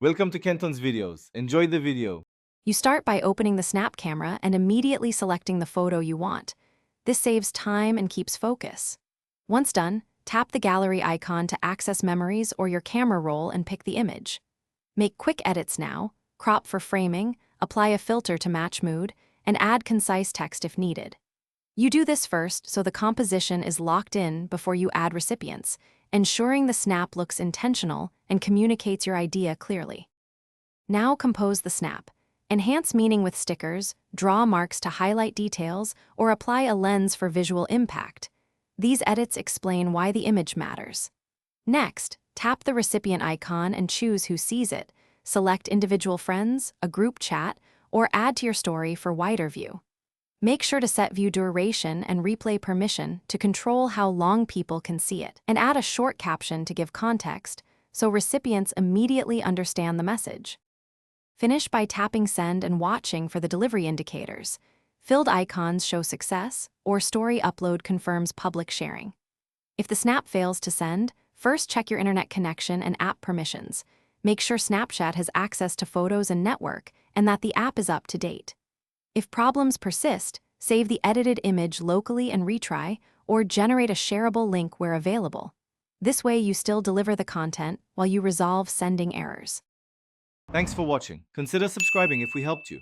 Welcome to Kenton's videos. Enjoy the video. You start by opening the Snap camera and immediately selecting the photo you want. This saves time and keeps focus. Once done, tap the gallery icon to access memories or your camera roll and pick the image. Make quick edits now, crop for framing, apply a filter to match mood, and add concise text if needed. You do this first so the composition is locked in before you add recipients, ensuring the snap looks intentional and communicates your idea clearly. Now compose the snap. Enhance meaning with stickers, draw marks to highlight details, or apply a lens for visual impact. These edits explain why the image matters. Next, tap the recipient icon and choose who sees it. Select individual friends, a group chat, or add to your story for wider view. Make sure to set view duration and replay permission to control how long people can see it, and add a short caption to give context so recipients immediately understand the message. Finish by tapping send and watching for the delivery indicators. Filled icons show success, or story upload confirms public sharing. If the snap fails to send, first check your internet connection and app permissions. Make sure Snapchat has access to photos and network, and that the app is up to date. If problems persist, save the edited image locally and retry, or generate a shareable link where available. This way you still deliver the content while you resolve sending errors. Thanks for watching. Consider subscribing if we helped you.